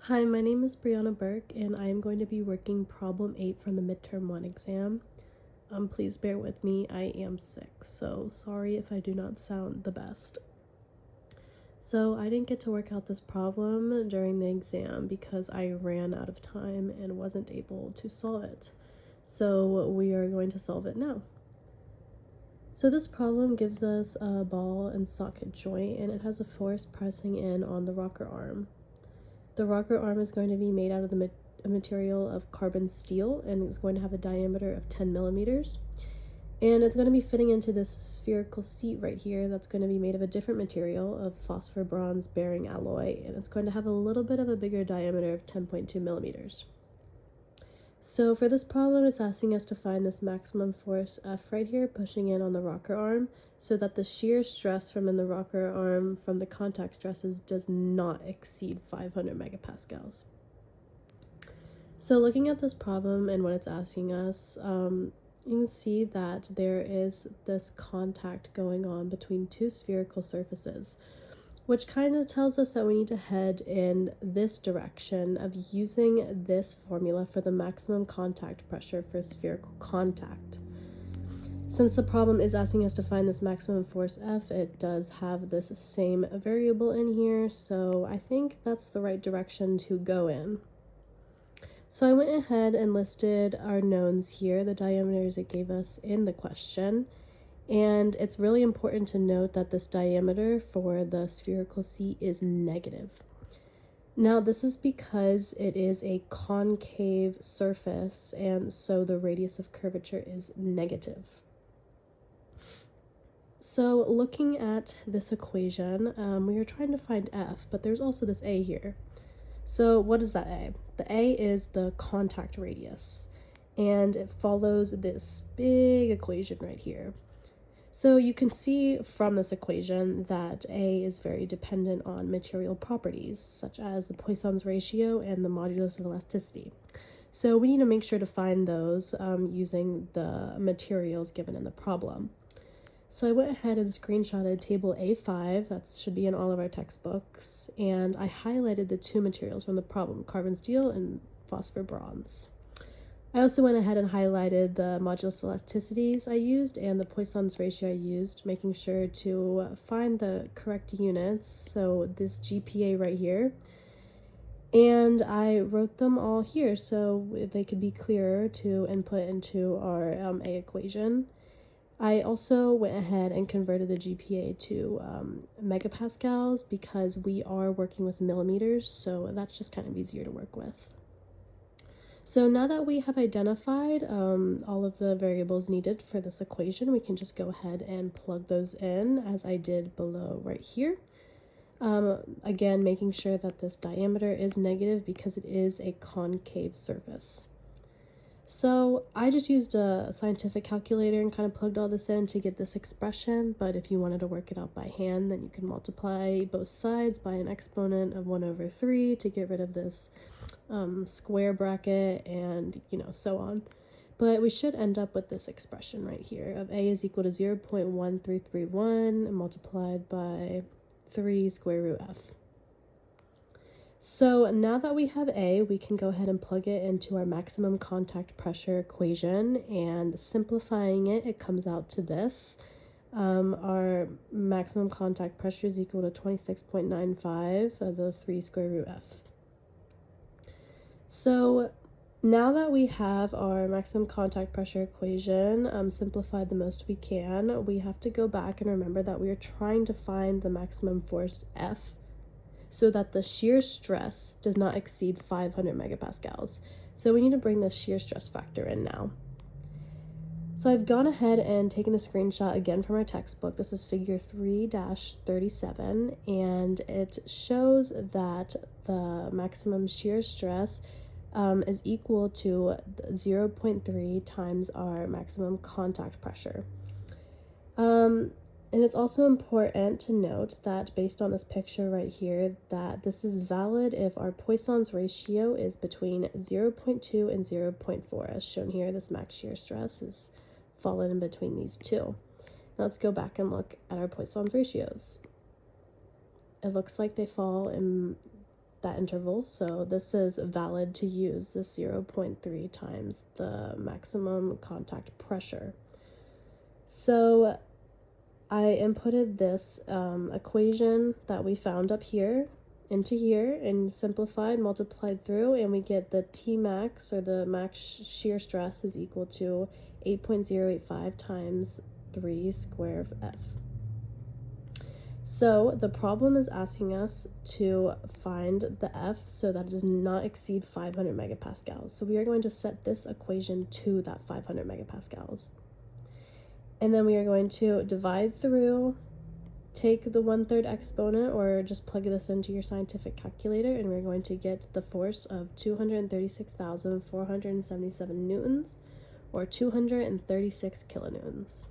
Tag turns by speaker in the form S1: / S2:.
S1: Hi, my name is Brianna Burke, and I am going to be working problem 8 from the midterm 1 exam. Please bear with me, I am sick, so sorry if I do not sound the best. So I didn't get to work out this problem during the exam because I ran out of time and wasn't able to solve it. So we are going to solve it now. So this problem gives us a ball and socket joint, and it has a force pressing in on the rocker arm. The rocker arm is going to be made out of a material of carbon steel, and it's going to have a diameter of 10 millimeters. And it's going to be fitting into this spherical seat right here that's going to be made of a different material of phosphor bronze bearing alloy, and it's going to have a little bit of a bigger diameter of 10.2 millimeters. So for this problem, it's asking us to find this maximum force F right here, pushing in on the rocker arm, so that the shear stress from in the rocker arm from the contact stresses does not exceed 500 megapascals. So looking at this problem and what it's asking us, you can see that there is this contact going on between two spherical surfaces, which kind of tells us that we need to head in this direction of using this formula for the maximum contact pressure for spherical contact. Since the problem is asking us to find this maximum force F, it does have this same variable in here, so I think that's the right direction to go in. So I went ahead and listed our knowns here, the diameters it gave us in the question. And it's really important to note that this diameter for the spherical seat is negative. Now, this is because it is a concave surface, and so the radius of curvature is negative. So looking at this equation, we are trying to find F, but there's also this A here. So what is that A? The A is the contact radius, and it follows this big equation right here. So you can see from this equation that A is very dependent on material properties, such as the Poisson's ratio and the modulus of elasticity. So we need to make sure to find those using the materials given in the problem. So I went ahead and screenshotted table A5, that should be in all of our textbooks, and I highlighted the two materials from the problem, carbon steel and phosphor bronze. I also went ahead and highlighted the modulus elasticities I used and the Poisson's ratio I used, making sure to find the correct units, so this GPA right here. And I wrote them all here so they could be clearer to input into our A equation. I also went ahead and converted the GPA to megapascals because we are working with millimeters, so that's just kind of easier to work with. So now that we have identified all of the variables needed for this equation, we can just go ahead and plug those in as I did below right here. Again, making sure that this diameter is negative because it is a concave surface. So I just used a scientific calculator and kind of plugged all this in to get this expression, but if you wanted to work it out by hand, then you can multiply both sides by an exponent of 1/3 to get rid of this square bracket and, so on. But we should end up with this expression right here of A is equal to 0.1331 multiplied by 3 square root F. So now that we have A, we can go ahead and plug it into our maximum contact pressure equation, and simplifying it, it comes out to this. Our maximum contact pressure is equal to 26.95 of the 3 square root F. So now that we have our maximum contact pressure equation simplified the most we can, we have to go back and remember that we are trying to find the maximum force F so that the shear stress does not exceed 500 megapascals. So we need to bring the shear stress factor in now. So I've gone ahead and taken a screenshot again from our textbook. This is figure 3-37, and it shows that the maximum shear stress is equal to 0.3 times our maximum contact pressure. And it's also important to note that based on this picture right here, that this is valid if our Poisson's ratio is between 0.2 and 0.4. As shown here, this max shear stress is fallen in between these two. Now let's go back and look at our Poisson's ratios. It looks like they fall in that interval, so this is valid to use the 0.3 times the maximum contact pressure. So I inputted this equation that we found up here into here and simplified, multiplied through, and we get the T max, or the max shear stress, is equal to 8.085 times 3 square of F. So the problem is asking us to find the F so that it does not exceed 500 megapascals. So we are going to set this equation to that 500 megapascals. And then we are going to divide through, take the 1/3 exponent, or just plug this into your scientific calculator, and we're going to get the force of 236,477 newtons, or 236 kilonewtons.